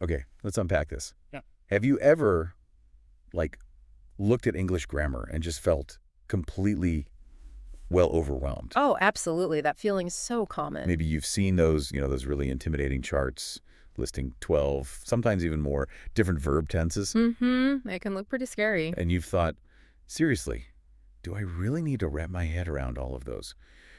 Okay, let's unpack this. Yeah. Have you ever, like, looked at English grammar and just felt completely, well, overwhelmed? Oh, absolutely. That feeling is so common. Maybe you've seen those really intimidating charts listing 12, sometimes even more, different verb tenses, Mm-hmm. It can look pretty scary. and you've thought, seriously, do I really need to wrap my head around all of those?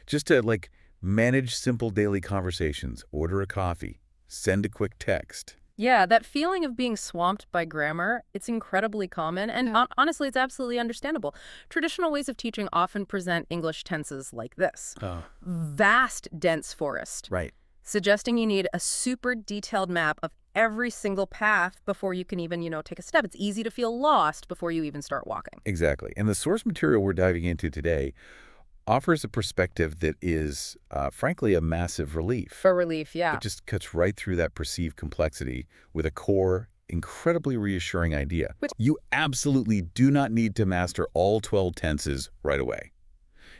Just to, like, manage simple daily conversations, order a coffee, send a quick text. Yeah, that feeling of being swamped by grammar, it's incredibly common, and honestly, it's absolutely understandable. Traditional ways of teaching often present English tenses like this. Oh, Vast, dense forest, right. suggesting you need a super detailed map of every single path before you can even, take a step. It's easy to feel lost before you even start walking. Exactly. And the source material we're diving into today offers a perspective that is, frankly, a massive relief. For relief, yeah. It just cuts right through that perceived complexity with a core, incredibly reassuring idea. You absolutely do not need to master all 12 tenses right away.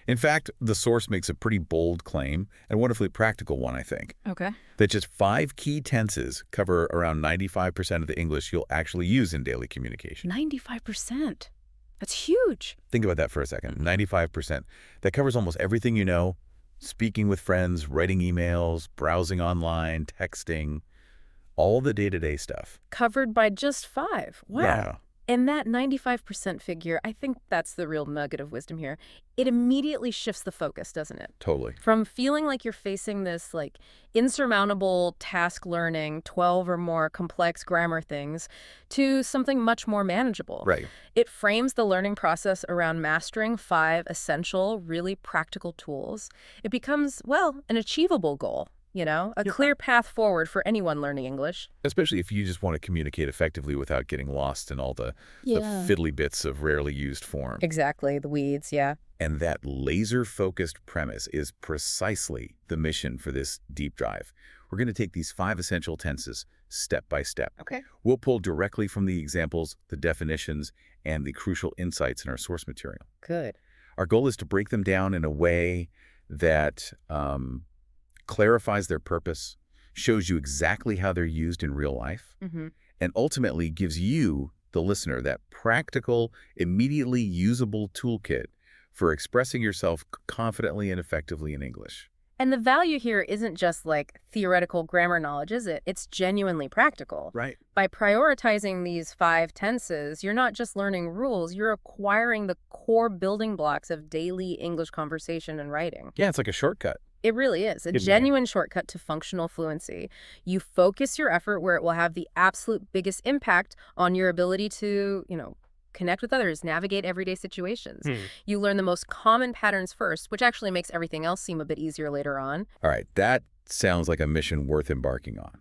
In fact, the source makes a pretty bold claim, and wonderfully practical one, I think, Okay. that just 5 key tenses cover around 95% of the English you'll actually use in daily communication. 95%. That's huge. Think about that for a second. 95%. That covers almost everything you know: speaking with friends, writing emails, browsing online, texting, all the day-to-day stuff. Covered by just 5. Wow. Yeah. And that 95% figure, I think that's the real nugget of wisdom here. It immediately shifts the focus, doesn't it? Totally. From feeling like you're facing this insurmountable task learning 12 or more complex grammar things to something much more manageable. Right. It frames the learning process around mastering 5 essential, really practical tools. It becomes, an achievable goal. A clear path forward for anyone learning English. Especially if you just want to communicate effectively without getting lost in all the fiddly bits of rarely used form. Exactly, the weeds, yeah. And that laser-focused premise is precisely the mission for this deep dive. We're going to take these 5 essential tenses step by step. Okay. We'll pull directly from the examples, the definitions, and the crucial insights in our source material. Good. Our goal is to break them down in a way that clarifies their purpose, shows you exactly how they're used in real life, and ultimately gives you, the listener, that practical, immediately usable toolkit for expressing yourself confidently and effectively in English. And the value here isn't just theoretical grammar knowledge, is it? It's genuinely practical. Right. By prioritizing these 5 tenses, you're not just learning rules, you're acquiring the core building blocks of daily English conversation and writing. Yeah, it's like a shortcut. It really is. A genuine shortcut to functional fluency. You focus your effort where it will have the absolute biggest impact on your ability to, connect with others, navigate everyday situations. You learn the most common patterns first, which actually makes everything else seem a bit easier later on. All right, that sounds like a mission worth embarking on.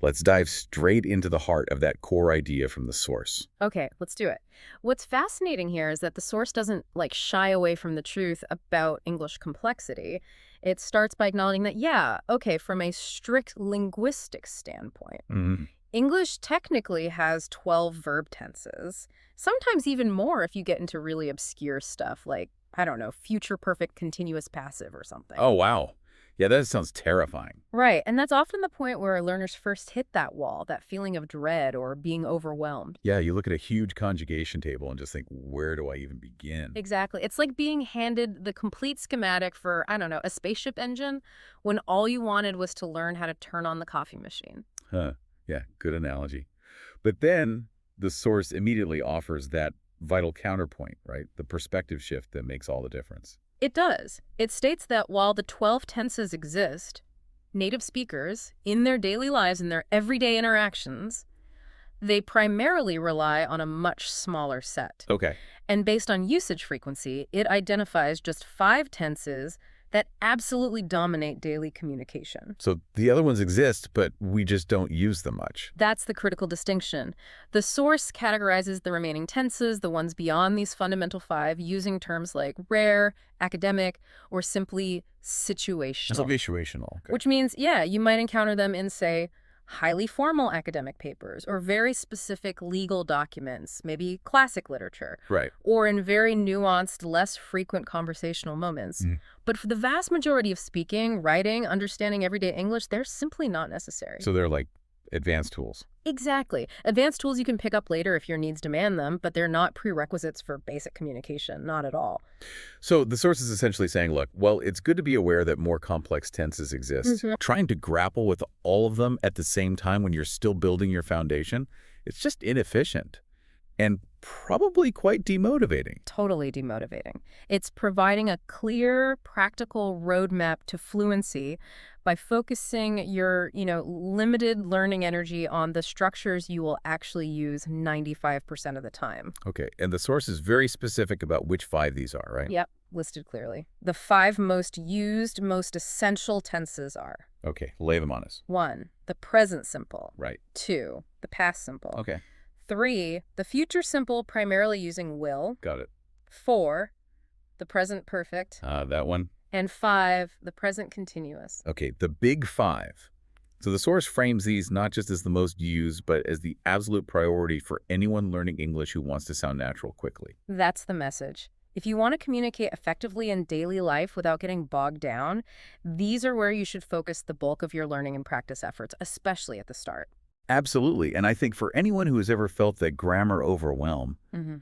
Let's dive straight into the heart of that core idea from the source. Okay, let's do it. What's fascinating here is that the source doesn't shy away from the truth about English complexity. It starts by acknowledging that, from a strict linguistic standpoint, English technically has 12 verb tenses, sometimes even more if you get into really obscure stuff like, future perfect continuous passive or something. Oh, wow. Yeah, that sounds terrifying. Right, and that's often the point where learners first hit that wall, that feeling of dread or being overwhelmed. Yeah, you look at a huge conjugation table and just think, where do I even begin? Exactly. It's like being handed the complete schematic for, a spaceship engine when all you wanted was to learn how to turn on the coffee machine. Huh. Yeah, good analogy. But then the source immediately offers that vital counterpoint, right? The perspective shift that makes all the difference. It does. It states that while the 12 tenses exist, native speakers, in their daily lives and their everyday interactions, they primarily rely on a much smaller set. Okay. And based on usage frequency, it identifies just 5 tenses that absolutely dominate daily communication. So the other ones exist, but we just don't use them much. That's the critical distinction. The source categorizes the remaining tenses, the ones beyond these fundamental 5, using terms like rare, academic, or simply situational. Situational. Okay. Which means, you might encounter them in, say, highly formal academic papers or very specific legal documents, maybe classic literature, Right. or in very nuanced, less frequent conversational moments. But for the vast majority of speaking, writing, understanding everyday English, they're simply not necessary. So they're like advanced tools. Exactly. Advanced tools you can pick up later if your needs demand them, but they're not prerequisites for basic communication, not at all. So the source is essentially saying, look, well, it's good to be aware that more complex tenses exist. Mhm. Trying to grapple with all of them at the same time when you're still building your foundation, it's just inefficient and probably quite demotivating. Totally demotivating. It's providing a clear, practical roadmap to fluency by focusing your, limited learning energy on the structures you will actually use 95% of the time. Okay, and the source is very specific about which 5 these are, right? Yep, listed clearly. The 5 most used, most essential tenses are: Okay, lay them on us. 1, the present simple; Right. 2, the past simple; Okay, 3, the future simple primarily using will; got it. 4, the present perfect; That one. and 5, the present continuous. Okay, the big 5. So the source frames these not just as the most used, but as the absolute priority for anyone learning English who wants to sound natural quickly. That's the message. If you want to communicate effectively in daily life without getting bogged down, these are where you should focus the bulk of your learning and practice efforts, especially at the start. Absolutely, and I think for anyone who has ever felt that grammar overwhelm, Mm-hmm.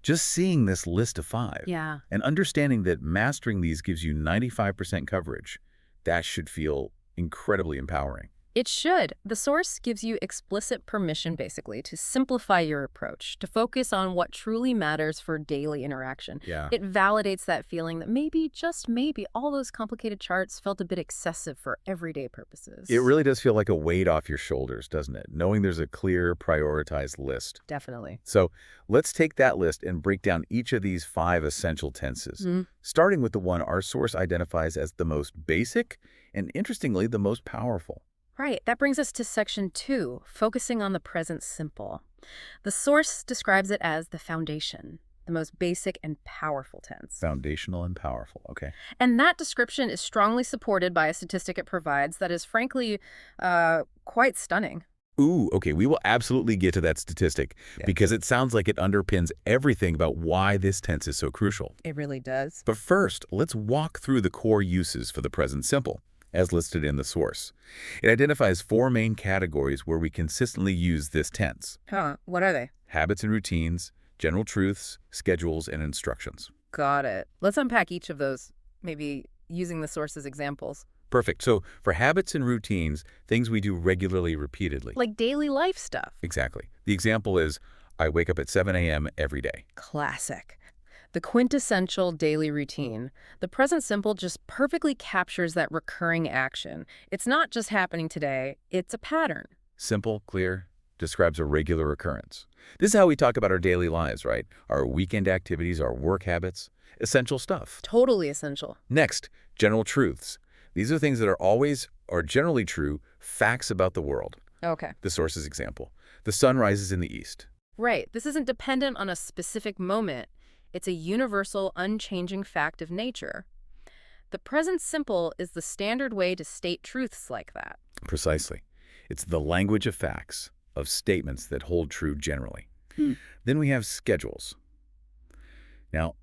just seeing this list of 5 Yeah. and understanding that mastering these gives you 95% coverage, that should feel incredibly empowering. It should. The source gives you explicit permission, basically, to simplify your approach, to focus on what truly matters for daily interaction. Yeah. It validates that feeling that maybe, just maybe, all those complicated charts felt a bit excessive for everyday purposes. It really does feel like a weight off your shoulders, doesn't it? Knowing there's a clear, prioritized list. Definitely. So let's take that list and break down each of these 5 essential tenses, starting with the one our source identifies as the most basic and, interestingly, the most powerful. Right. That brings us to section 2, focusing on the present simple. The source describes it as the foundation, the most basic and powerful tense. Foundational and powerful. Okay. And that description is strongly supported by a statistic it provides that is frankly quite stunning. Ooh, okay. We will absolutely get to that statistic because it sounds like it underpins everything about why this tense is so crucial. It really does. But first, let's walk through the core uses for the present simple, as listed in the source. It identifies 4 main categories where we consistently use this tense: What are they? habits and routines, general truths, schedules, and instructions. Got it. Let's unpack each of those, maybe using the source as examples. Perfect. So for habits and routines, things we do regularly, repeatedly. Like daily life stuff. Exactly. The example is, I wake up at 7 a.m. every day. Classic. The quintessential daily routine. The present simple just perfectly captures that recurring action. It's not just happening today, it's a pattern. Simple, clear, describes a regular occurrence. This is how we talk about our daily lives, right? Our weekend activities, our work habits, essential stuff. Totally essential. Next, general truths. These are things that are always or generally true facts about the world. Okay. The source's example. The sun rises in the east. Right. This isn't dependent on a specific moment. It's a universal, unchanging fact of nature. The present simple is the standard way to state truths like that. Precisely. It's the language of facts, of statements that hold true generally. Then we have schedules. Now,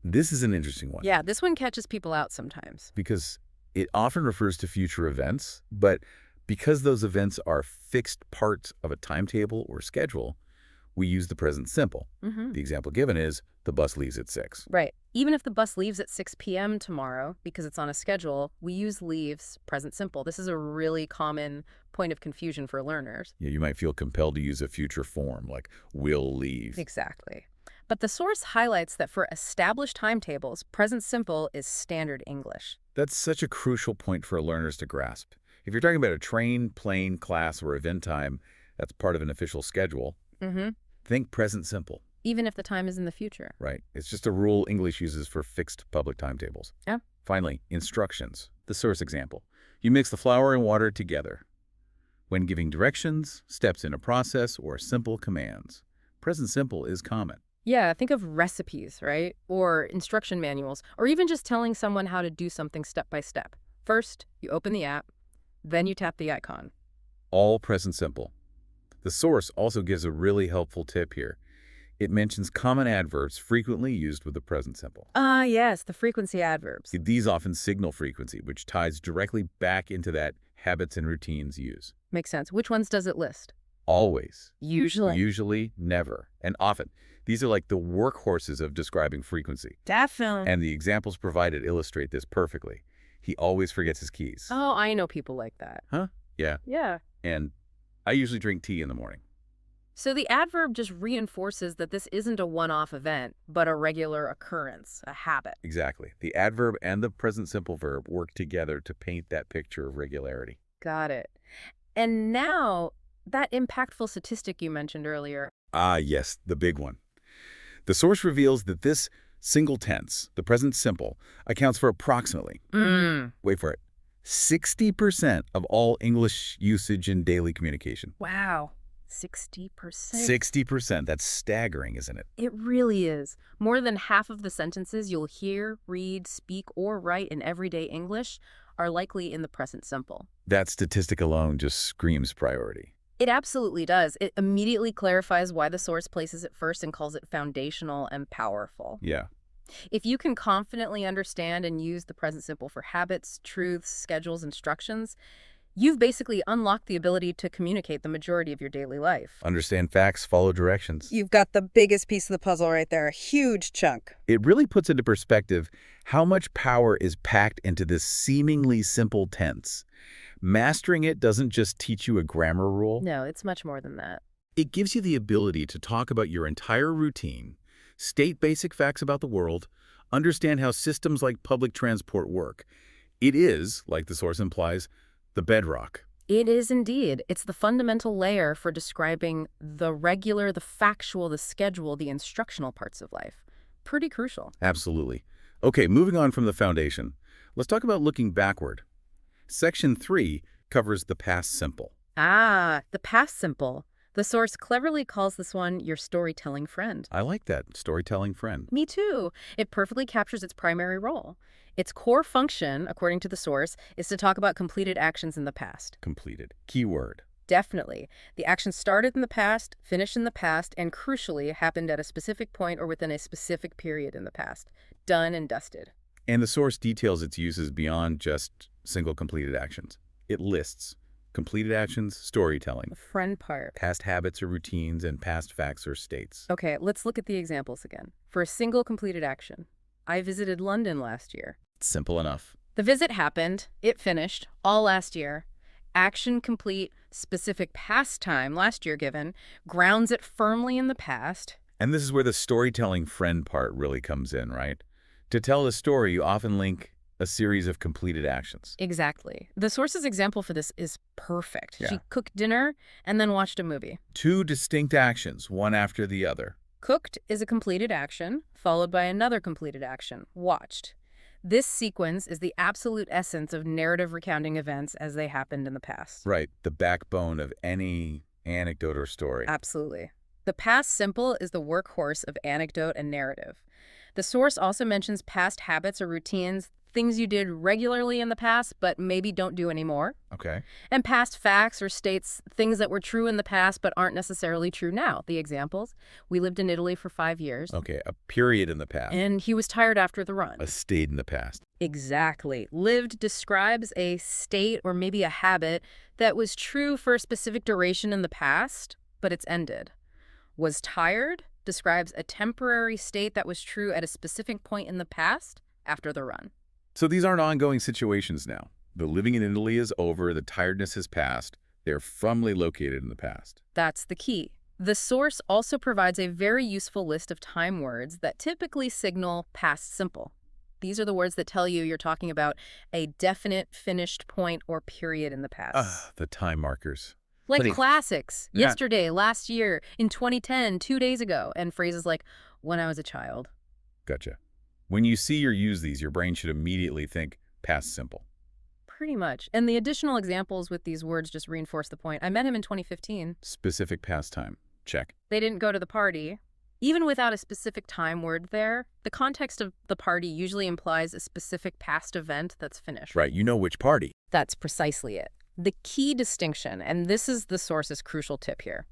this is an interesting one. Yeah, this one catches people out sometimes. Because it often refers to future events, but because those events are fixed parts of a timetable or schedule, we use the present simple. The example given is, the bus leaves at 6. Right. Even if the bus leaves at 6 p.m. tomorrow, because it's on a schedule, we use leaves present simple. This is a really common point of confusion for learners. Yeah, you might feel compelled to use a future form, like will leave. Exactly. But the source highlights that for established timetables, present simple is standard English. That's such a crucial point for learners to grasp. If you're talking about a train, plane, class, or event time that's part of an official schedule, think present simple. Even if the time is in the future. Right. It's just a rule English uses for fixed public timetables. Yeah. Finally, instructions. The source example. You mix the flour and water together. When giving directions, steps in a process, or simple commands. Present simple is common. Yeah, think of recipes, right? Or instruction manuals, or even just telling someone how to do something step by step. First, you open the app, then you tap the icon. All present simple. The source also gives a really helpful tip here. It mentions common adverbs frequently used with the present simple. Yes, the frequency adverbs. These often signal frequency, which ties directly back into that habits, and routines use. Makes sense. Which ones does it list? Always. Usually. Usually, never, and often. These are like the workhorses of describing frequency. Definitely. And the examples provided illustrate this perfectly. He always forgets his keys. Oh, I know people like that. Huh? Yeah. Yeah. And I usually drink tea in the morning. So the adverb just reinforces that this isn't a one-off event, but a regular occurrence, a habit. Exactly. The adverb and the present simple verb work together to paint that picture of regularity. Got it. And now, that impactful statistic you mentioned earlier. Ah, yes, the big one. The source reveals that this single tense, the present simple, accounts for approximately, wait for it, 60% of all English usage in daily communication. Wow. 60%? 60%. That's staggering, isn't it? It really is. More than half of the sentences you'll hear, read, speak, or write in everyday English are likely in the present simple. That statistic alone just screams priority. It absolutely does. It immediately clarifies why the source places it first and calls it foundational and powerful. Yeah. If you can confidently understand and use the present simple for habits, truths, schedules, instructions, you've basically unlocked the ability to communicate the majority of your daily life. Understand facts, follow directions. You've got the biggest piece of the puzzle right there, a huge chunk. It really puts into perspective how much power is packed into this seemingly simple tense. Mastering it doesn't just teach you a grammar rule. No, it's much more than that. It gives you the ability to talk about your entire routine, state basic facts about the world, understand how systems like public transport work. It is, like the source implies, the bedrock. It is indeed. It's the fundamental layer for describing the regular, the factual, the schedule, the instructional parts of life. Pretty crucial. Absolutely. Okay, moving on from the foundation, let's talk about looking backward. Section 3 covers the past simple. Ah, the past simple. The source cleverly calls this one your storytelling friend. I like that, storytelling friend. Me too. It perfectly captures its primary role. Its core function, according to the source, is to talk about completed actions in the past. Completed. Keyword. Definitely. The action started in the past, finished in the past, and crucially happened at a specific point or within a specific period in the past. Done and dusted. And the source details its uses beyond just single completed actions. It lists completed actions, storytelling, The friend part. past habits or routines, and past facts or states. Okay, let's look at the examples again. For a single completed action, I visited London last year. Simple enough. The visit happened, it finished, all last year. Action complete, specific past time last year given, grounds it firmly in the past. And this is where the storytelling friend part really comes in, right? To tell a story, you often link a series of completed actions. Exactly. The source's example for this is perfect. Yeah. She cooked dinner and then watched a movie. Two distinct actions, one after the other. Cooked is a completed action, followed by another completed action, watched. This sequence is the absolute essence of narrative recounting events as they happened in the past. Right, the backbone of any anecdote or story. Absolutely. The past simple is the workhorse of anecdote and narrative. The source also mentions past habits or routines, things you did regularly in the past but maybe don't do anymore. Okay. And past facts or states, things that were true in the past but aren't necessarily true now. The examples: we lived in Italy for 5 years. Okay, a period in the past. And he was tired after the run. A state in the past. Exactly. Lived describes a state or maybe a habit that was true for a specific duration in the past, but it's ended. Was tired describes a temporary state that was true at a specific point in the past after the run. So these aren't ongoing situations now. The living in Italy is over, the tiredness has passed. They're firmly located in the past. That's the key. The source also provides a very useful list of time words that typically signal past simple. These are the words that tell you you're talking about a definite finished point or period in the past. The time markers. Like But it- classics, Yeah. yesterday, last year, in 2010, 2 days ago, and phrases like, when I was a child. Gotcha. When you see or use these, your brain should immediately think past simple. Pretty much. And the additional examples with these words just reinforce the point. I met him in 2015. Specific past time. Check. They didn't go to the party. Even without a specific time word there, the context of the party usually implies a specific past event that's finished. Right, you know which party. That's precisely it. The key distinction, and this is the source's crucial tip here.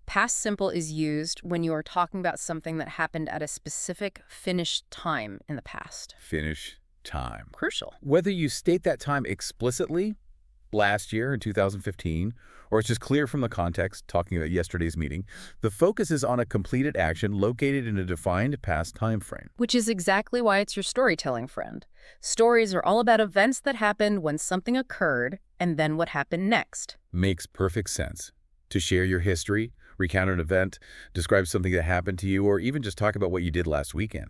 Past simple is used when you are talking about something that happened at a specific finished time in the past. Finish time. Crucial. Whether you state that time explicitly last year in 2015, or it's just clear from the context, talking about yesterday's meeting, the focus is on a completed action located in a defined past time frame. Which is exactly why it's your storytelling friend. Stories are all about events that happened when something occurred and then what happened next. Makes perfect sense. To share your history, recount an event, describe something that happened to you, or even just talk about what you did last weekend.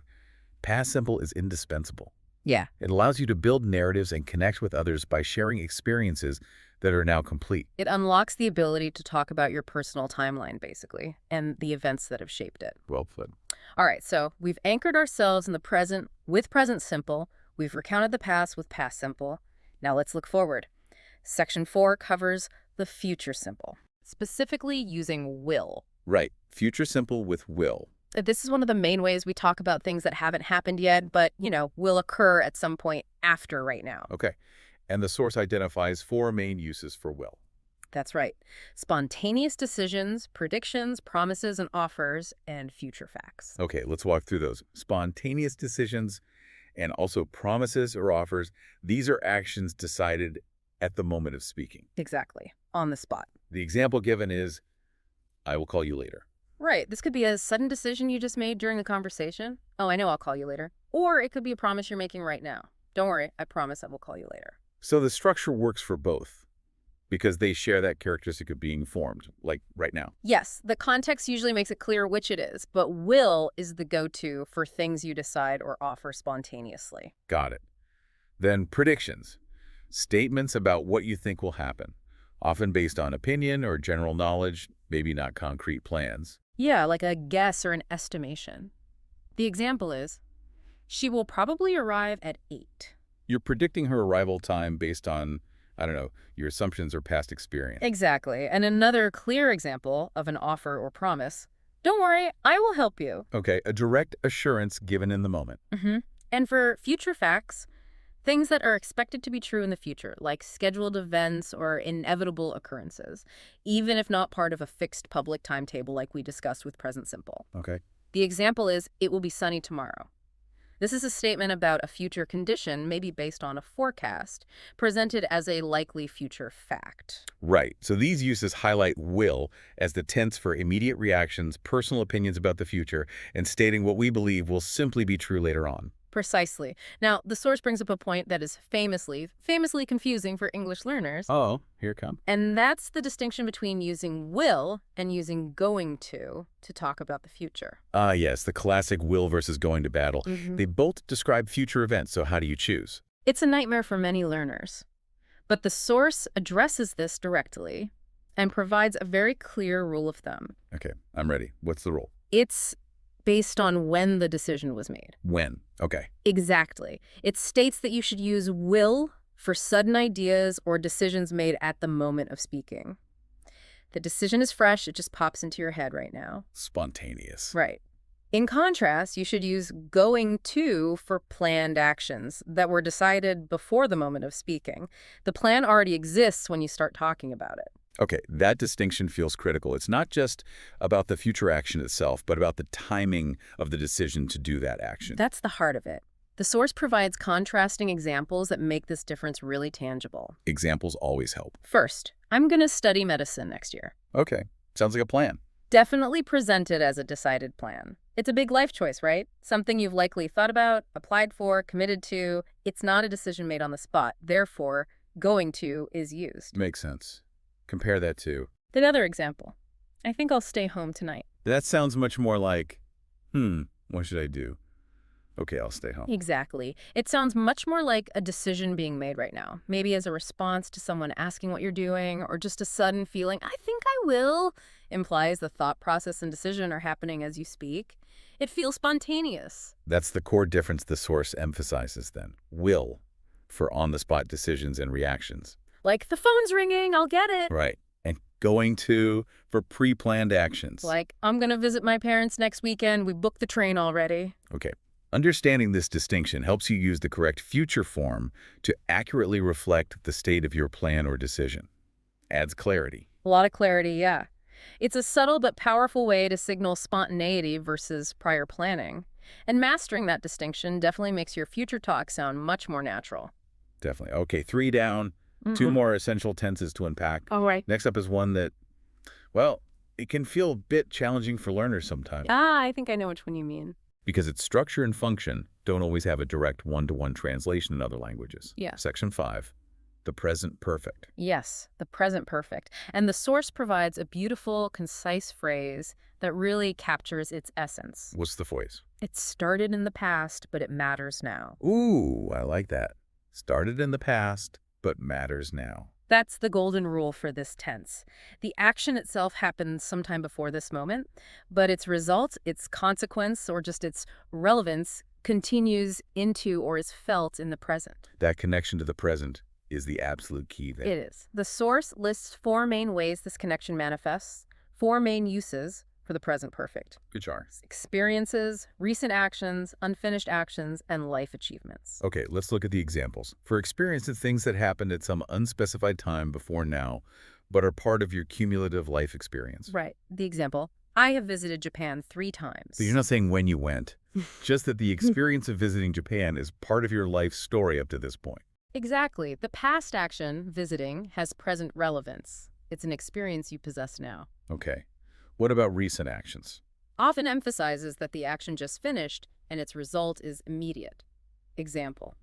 Past simple is indispensable. Yeah. It allows you to build narratives and connect with others by sharing experiences that are now complete. It unlocks the ability to talk about your personal timeline, basically, and the events that have shaped it. Well put. All right, so we've anchored ourselves in the present with present simple. We've recounted the past with past simple. Now let's look forward. Section 4 covers the future simple, specifically using will. Right. Future simple with will. This is one of the main ways we talk about things that haven't happened yet, but, will occur at some point after right now. Okay. And the source identifies 4 main uses for will. That's right. Spontaneous decisions, predictions, promises and offers, and future facts. Okay, let's walk through those. Spontaneous decisions and also promises or offers. These are actions decided at the moment of speaking. Exactly. On the spot. The example given is, I will call you later. Right. This could be a sudden decision you just made during a conversation. Oh, I know I'll call you later. Or it could be a promise you're making right now. Don't worry, I promise I will call you later. So the structure works for both because they share that characteristic of being formed, like right now. Yes, the context usually makes it clear which it is, but will is the go-to for things you decide or offer spontaneously. Got it. Then predictions. Statements about what you think will happen, often based on opinion or general knowledge, maybe not concrete plans. Yeah, like a guess or an estimation. The example is, she will probably arrive at 8. You're predicting her arrival time based on, I don't know, your assumptions or past experience. Exactly. And another clear example of an offer or promise, don't worry, I will help you. Okay, a direct assurance given in the moment. And for future facts, things that are expected to be true in the future, like scheduled events or inevitable occurrences, even if not part of a fixed public timetable like we discussed with present simple. Okay. The example is, it will be sunny tomorrow. This is a statement about a future condition, maybe based on a forecast, presented as a likely future fact. Right. So these uses highlight will as the tense for immediate reactions, personal opinions about the future, and stating what we believe will simply be true later on. Precisely. Now, the source brings up a point that is famously confusing for English learners. Oh, here it comes. And that's the distinction between using will and using going to talk about the future. Yes, the classic will versus going to battle. They both describe future events, so how do you choose? It's a nightmare for many learners. But the source addresses this directly and provides a very clear rule of thumb. Okay, I'm ready. What's the rule? It's based on when the decision was made. When. Okay. Exactly. It states that you should use will for sudden ideas or decisions made at the moment of speaking. The decision is fresh, it just pops into your head right now. Spontaneous. Right. In contrast, you should use going to for planned actions that were decided before the moment of speaking. The plan already exists when you start talking about it. Okay, that distinction feels critical. It's not just about the future action itself, but about the timing of the decision to do that action. That's the heart of it. The source provides contrasting examples that make this difference really tangible. Examples always help. First, I'm going to study medicine next year. Okay, sounds like a plan. Definitely present it as a decided plan. It's a big life choice, right? Something you've likely thought about, applied for, committed to. It's not a decision made on the spot. Therefore, going to is used. Makes sense. Compare that to... Another example. I think I'll stay home tonight. That sounds much more like, what should I do? Okay, I'll stay home. Exactly. It sounds much more like a decision being made right now. Maybe as a response to someone asking what you're doing, or just a sudden feeling, I think I will, implies the thought process and decision are happening as you speak. It feels spontaneous. That's the core difference the source emphasizes then. Will for on-the-spot decisions and reactions. Like, the phone's ringing, I'll get it. Right. And going to for pre-planned actions. Like, I'm going to visit my parents next weekend. We booked the train already. Okay. Understanding this distinction helps you use the correct future form to accurately reflect the state of your plan or decision. Adds clarity. A lot of clarity, yeah. It's a subtle but powerful way to signal spontaneity versus prior planning. And mastering that distinction definitely makes your future talk sound much more natural. Definitely. Okay, 3 down. Two more essential tenses to unpack. All right. Next up is one that, well, it can feel a bit challenging for learners sometimes. I think I know which one you mean. Because its structure and function don't always have a direct one-to-one translation in other languages. Yeah. Section 5, the present perfect. Yes, the present perfect. And the source provides a beautiful, concise phrase that really captures its essence. What's the phrase? It started in the past, but it matters now. Ooh, I like that. Started in the past, but matters now. That's the golden rule for this tense. The action itself happened sometime before this moment, but its result, its consequence, or just its relevance continues into or is felt in the present. That connection to the present is the absolute key there. It is. The source lists 4 main ways this connection manifests, 4 main uses for the present perfect. Good job. Experiences, recent actions, unfinished actions, and life achievements. Okay, let's look at the examples. For experiences, things that happened at some unspecified time before now, but are part of your cumulative life experience. Right. The example, I have visited Japan 3 times. So you're not saying when you went, just that the experience of visiting Japan is part of your life story up to this point. Exactly. The past action, visiting, has present relevance. It's an experience you possess now. Okay. What about recent actions? Often emphasizes that the action just finished and its result is immediate. Example,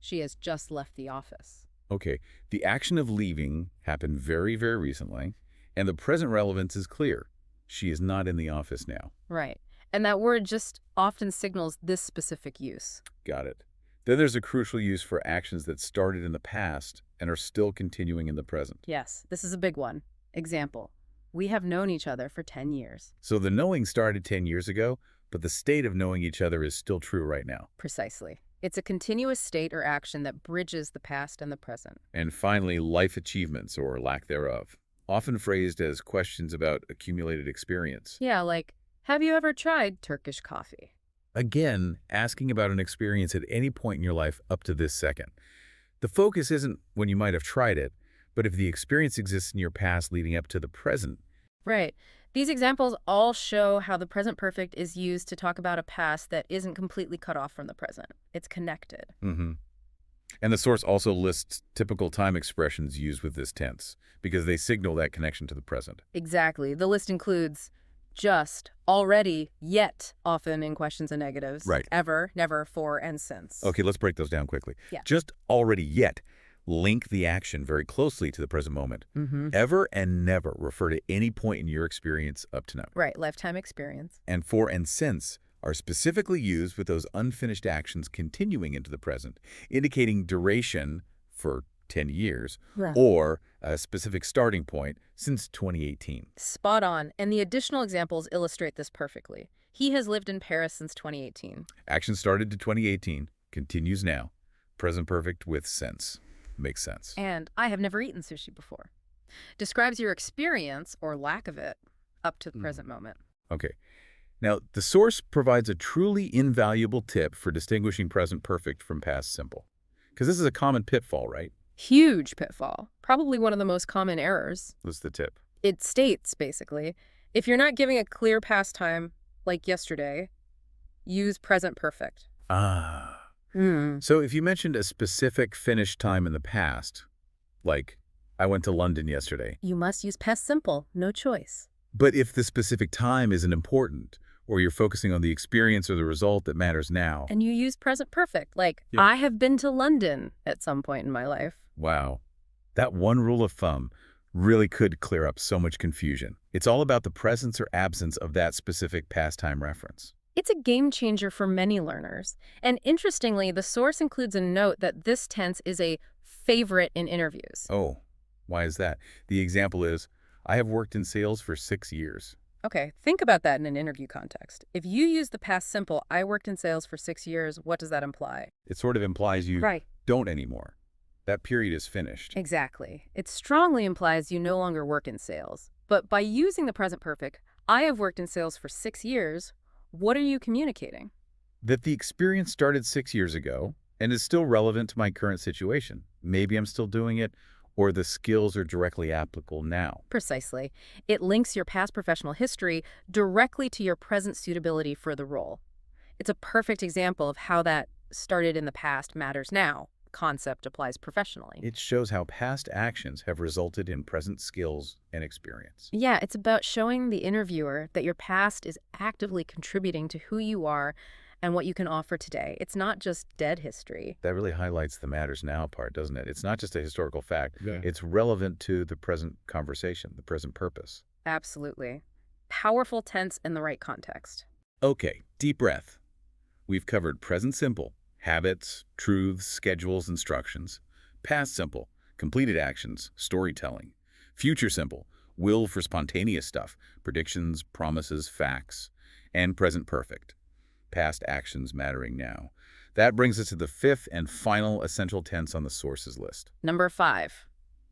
she has just left the office. Okay, the action of leaving happened very, very recently, and the present relevance is clear. She is not in the office now. Right. And that word just often signals this specific use. Got it. Then there's a crucial use for actions that started in the past and are still continuing in the present. Yes, this is a big one. Example, we have known each other for 10 years. So the knowing started 10 years ago, but the state of knowing each other is still true right now. Precisely. It's a continuous state or action that bridges the past and the present. And finally, life achievements or lack thereof, often phrased as questions about accumulated experience. Yeah, like, have you ever tried Turkish coffee? Again, asking about an experience at any point in your life up to this second. The focus isn't when you might have tried it, but if the experience exists in your past leading up to the present. Right. These examples all show how the present perfect is used to talk about a past that isn't completely cut off from the present. It's connected. And the source also lists typical time expressions used with this tense because they signal that connection to the present. Exactly. The list includes just, already, yet, often in questions and negatives. Right. Ever, never, for, and since. Okay, let's break those down quickly. Yeah. Just, already, yet link the action very closely to the present moment. Ever and never refer to any point in your experience up to now. Right, lifetime experience. And for and since are specifically used with those unfinished actions continuing into the present, indicating duration for 10 years or a specific starting point since 2018. Spot on. And the additional examples illustrate this perfectly. He has lived in Paris since 2018. Action started to 2018, continues now. Present perfect with since. Makes sense. And I have never eaten sushi before. Describes your experience, or lack of it, up to the present moment. Okay. Now, the source provides a truly invaluable tip for distinguishing present perfect from past simple. Because this is a common pitfall, right? Huge pitfall. Probably one of the most common errors. What's the tip? It states, basically, if you're not giving a clear past time, like yesterday, use present perfect. So if you mentioned a specific finished time in the past, like, I went to London yesterday. You must use past simple, no choice. But if the specific time isn't important, or you're focusing on the experience or the result that matters now. And you use present perfect, like, I have been to London at some point in my life. Wow. That one rule of thumb really could clear up so much confusion. It's all about the presence or absence of that specific past time reference. It's a game changer for many learners. And interestingly, the source includes a note that this tense is a favorite in interviews. Oh, why is that? The example is, I have worked in sales for 6 years. Okay, think about that in an interview context. If you use the past simple, I worked in sales for 6 years, what does that imply? It sort of implies you don't anymore. That period is finished. Exactly. It strongly implies you no longer work in sales. But by using the present perfect, I have worked in sales for 6 years, what are you communicating? That the experience started 6 years ago and is still relevant to my current situation. Maybe I'm still doing it, or the skills are directly applicable now. Precisely. It links your past professional history directly to your present suitability for the role. It's a perfect example of how that started in the past matters now concept applies professionally. It shows how past actions have resulted in present skills and experience. Yeah, it's about showing the interviewer that your past is actively contributing to who you are and what you can offer today. It's not just dead history. That really highlights the matters now part, doesn't it? It's not just a historical fact. Yeah. It's relevant to the present conversation, the present purpose. Absolutely. Powerful tense in the right context. Okay, deep breath. We've covered present simple, habits, truths, schedules, instructions. Past simple, completed actions, storytelling. Future simple, will for spontaneous stuff, predictions, promises, facts. And present perfect, past actions mattering now. That brings us to the fifth and final essential tense on the sources list. Number 5,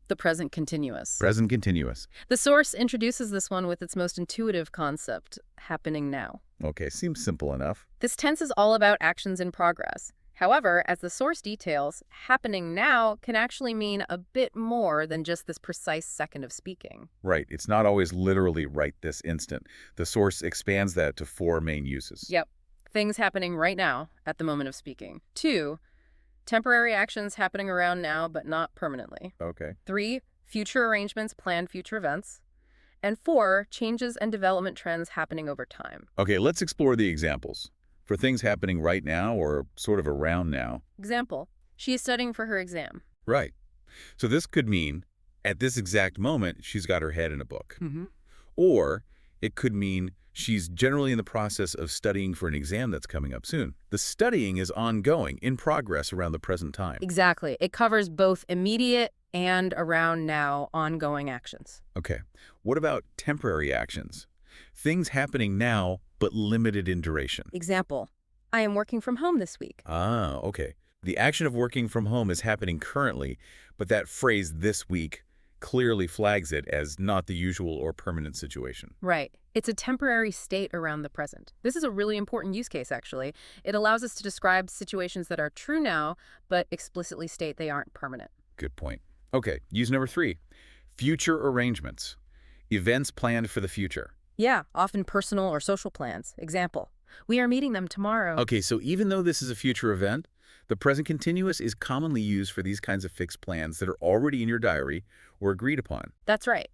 the present continuous. Present continuous. The source introduces this one with its most intuitive concept, happening now. Okay, seems simple enough. This tense is all about actions in progress. However, as the source details, happening now can actually mean a bit more than just this precise second of speaking. Right, it's not always literally right this instant. The source expands that to 4 main uses. Yep. Things happening right now at the moment of speaking. 2, temporary actions happening around now but not permanently. Okay. 3, future arrangements, planned future events. And 4, changes and development trends happening over time. Okay, let's explore the examples. For things happening right now or sort of around now. Example, she is studying for her exam. Right. So this could mean, at this exact moment, she's got her head in a book. Or it could mean she's generally in the process of studying for an exam that's coming up soon. The studying is ongoing, in progress around the present time. Exactly. It covers both immediate and around now ongoing actions. Okay. What about temporary actions? Things happening now, but limited in duration. Example, I am working from home this week. Ah, okay. The action of working from home is happening currently, but that phrase "this week" clearly flags it as not the usual or permanent situation. Right. It's a temporary state around the present. This is a really important use case, actually. It allows us to describe situations that are true now, but explicitly state they aren't permanent. Good point. Okay, use number 3. Future arrangements. Events planned for the future. Yeah, often personal or social plans. Example, we are meeting them tomorrow. Okay, so even though this is a future event, the present continuous is commonly used for these kinds of fixed plans that are already in your diary or agreed upon. That's right.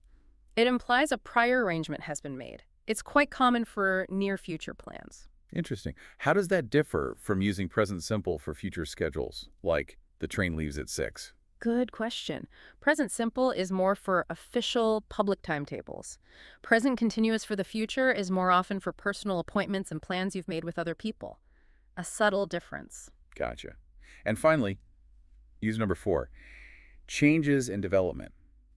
It implies a prior arrangement has been made. It's quite common for near future plans. Interesting. How does that differ from using present simple for future schedules, like the train leaves at 6? Good question. Present simple is more for official public timetables. Present continuous for the future is more often for personal appointments and plans you've made with other people. A subtle difference. Gotcha. And finally, use number 4. Changes in development.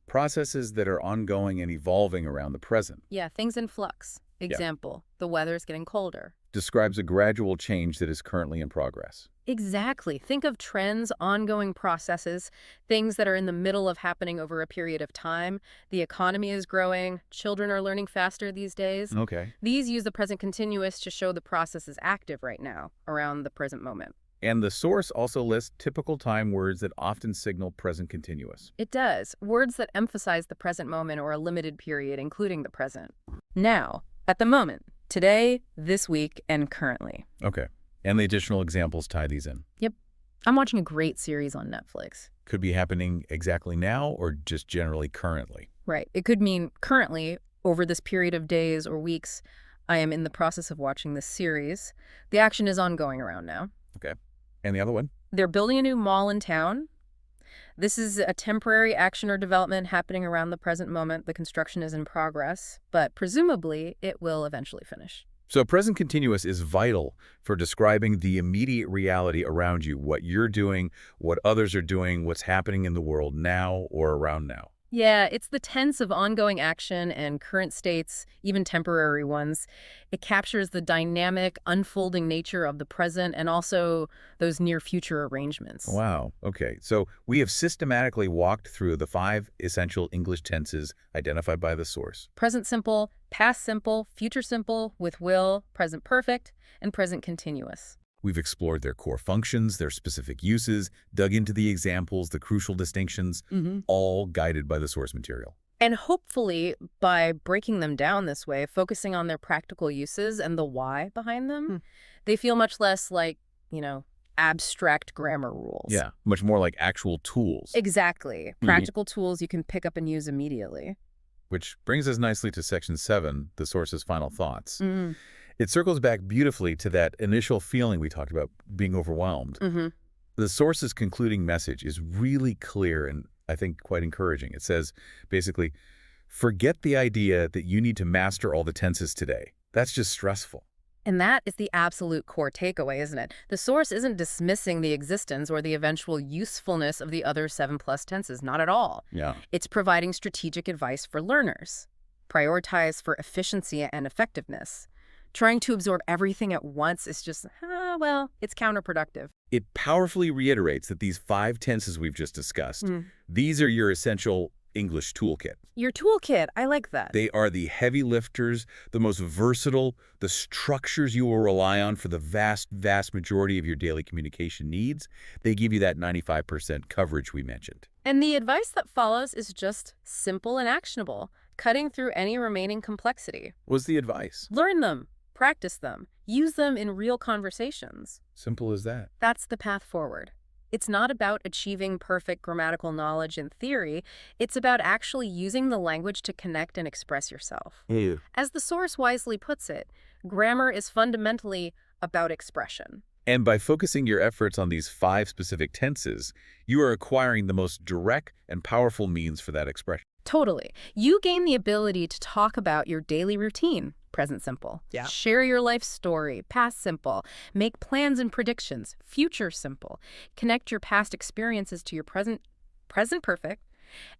Processes that are ongoing and evolving around the present. Yeah, things in flux. Example, the weather's getting colder. Describes a gradual change that is currently in progress. Exactly. Think of trends, ongoing processes, things that are in the middle of happening over a period of time. The economy is growing. Children are learning faster these days. Okay. These use the present continuous to show the process is active right now, around the present moment. And the source also lists typical time words that often signal present continuous. It does. Words that emphasize the present moment or a limited period, including the present. Now, at the moment, today, this week, and currently. Okay. And the additional examples tie these in. Yep. I'm watching a great series on Netflix. Could be happening exactly now or just generally currently. Right. It could mean currently, over this period of days or weeks, I am in the process of watching this series. The action is ongoing around now. Okay. And the other one? They're building a new mall in town. This is a temporary action or development happening around the present moment. The construction is in progress, but presumably it will eventually finish. So present continuous is vital for describing the immediate reality around you, what you're doing, what others are doing, what's happening in the world now or around now. Yeah, it's the tense of ongoing action and current states, even temporary ones. It captures the dynamic, unfolding nature of the present and also those near-future arrangements. Wow. Okay. So we have systematically walked through the 5 essential English tenses identified by the source. Present simple, past simple, future simple with will, present perfect, and present continuous. We've explored their core functions, their specific uses, dug into the examples, the crucial distinctions, all guided by the source material. And hopefully, by breaking them down this way, focusing on their practical uses and the why behind them, they feel much less like, abstract grammar rules. Yeah, much more like actual tools. Exactly. Practical tools you can pick up and use immediately. Which brings us nicely to Section 7, the source's final thoughts. Mm. It circles back beautifully to that initial feeling we talked about, being overwhelmed. Mm-hmm. The source's concluding message is really clear and I think quite encouraging. It says, basically, forget the idea that you need to master all the tenses today. That's just stressful. And that is the absolute core takeaway, isn't it? The source isn't dismissing the existence or the eventual usefulness of the other 7+ tenses, not at all. Yeah. It's providing strategic advice for learners. Prioritize for efficiency and effectiveness. Trying to absorb everything at once is just, well, it's counterproductive. It powerfully reiterates that these 5 tenses we've just discussed, these are your essential English toolkit. Your toolkit, I like that. They are the heavy lifters, the most versatile, the structures you will rely on for the vast, vast majority of your daily communication needs. They give you that 95% coverage we mentioned. And the advice that follows is just simple and actionable, cutting through any remaining complexity. What's the advice? Learn them, practice them, use them in real conversations. Simple as that. That's the path forward. It's not about achieving perfect grammatical knowledge in theory. It's about actually using the language to connect and express yourself. Yeah. As the source wisely puts it, grammar is fundamentally about expression. And by focusing your efforts on these 5 specific tenses, you are acquiring the most direct and powerful means for that expression. Totally. You gain the ability to talk about your daily routine, present simple. Yeah. Share your life story, past simple. Make plans and predictions, future simple. Connect your past experiences to your present perfect.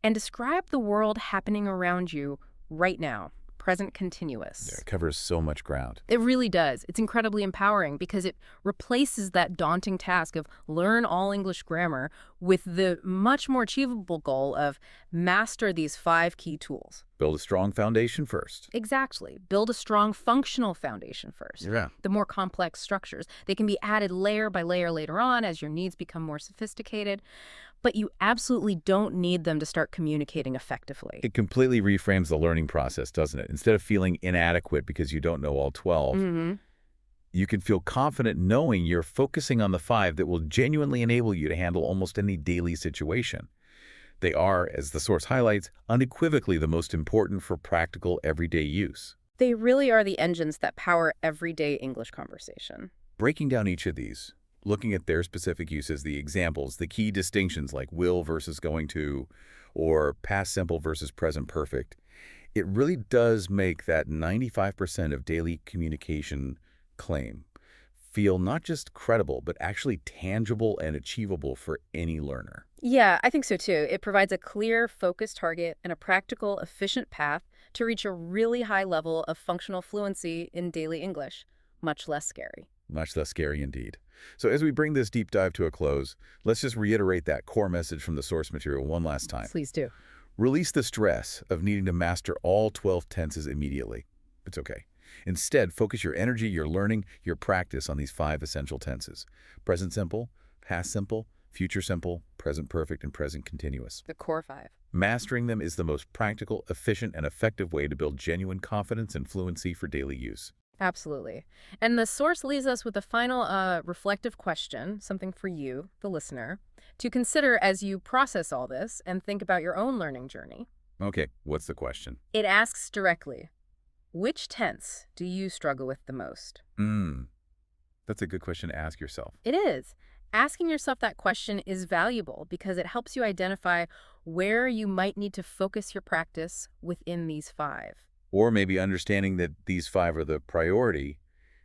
And describe the world happening around you right now, present continuous. Yeah, it covers so much ground. It really does. It's incredibly empowering because it replaces that daunting task of learn all English grammar with the much more achievable goal of master these 5 key tools. Build a strong foundation first. Exactly. Build a strong functional foundation first. Yeah. The more complex structures, they can be added layer by layer later on as your needs become more sophisticated. But you absolutely don't need them to start communicating effectively. It completely reframes the learning process, doesn't it? Instead of feeling inadequate because you don't know all 12, you can feel confident knowing you're focusing on the 5 that will genuinely enable you to handle almost any daily situation. They are, as the source highlights, unequivocally the most important for practical everyday use. They really are the engines that power everyday English conversation. Breaking down each of these, looking at their specific uses, the examples, the key distinctions like will versus going to, or past simple versus present perfect, it really does make that 95% of daily communication claim feel not just credible, but actually tangible and achievable for any learner. Yeah, I think so too. It provides a clear, focused target and a practical, efficient path to reach a really high level of functional fluency in daily English. Much less scary. Much less scary indeed. So as we bring this deep dive to a close, let's just reiterate that core message from the source material one last time. Please do. Release the stress of needing to master all 12 tenses immediately. It's okay. Instead, focus your energy, your learning, your practice on these 5 essential tenses. Present simple, past simple, future simple, present perfect, and present continuous. The core 5. Mastering them is the most practical, efficient, and effective way to build genuine confidence and fluency for daily use. Absolutely. And the source leaves us with a final reflective question, something for you, the listener, to consider as you process all this and think about your own learning journey. Okay, what's the question? It asks directly, which tense do you struggle with the most? That's a good question to ask yourself. It is. Asking yourself that question is valuable because it helps you identify where you might need to focus your practice within these 5. Or maybe understanding that these 5 are the priority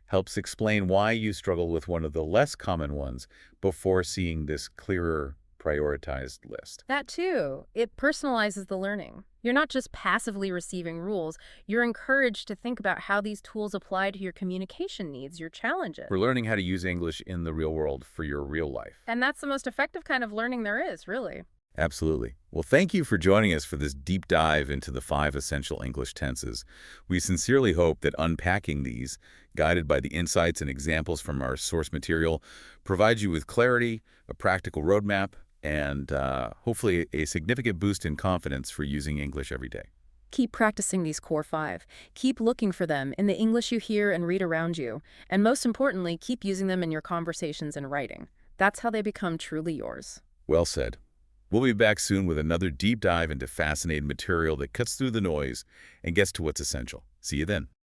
helps explain why you struggle with one of the less common ones before seeing this clearer, prioritized list. That too. It personalizes the learning. You're not just passively receiving rules. You're encouraged to think about how these tools apply to your communication needs, your challenges. We're learning how to use English in the real world for your real life. And that's the most effective kind of learning there is, really. Absolutely. Well, thank you for joining us for this deep dive into the 5 essential English tenses. We sincerely hope that unpacking these, guided by the insights and examples from our source material, provides you with clarity, a practical roadmap, and hopefully a significant boost in confidence for using English every day. Keep practicing these core 5. Keep looking for them in the English you hear and read around you. And most importantly, keep using them in your conversations and writing. That's how they become truly yours. Well said. We'll be back soon with another deep dive into fascinating material that cuts through the noise and gets to what's essential. See you then.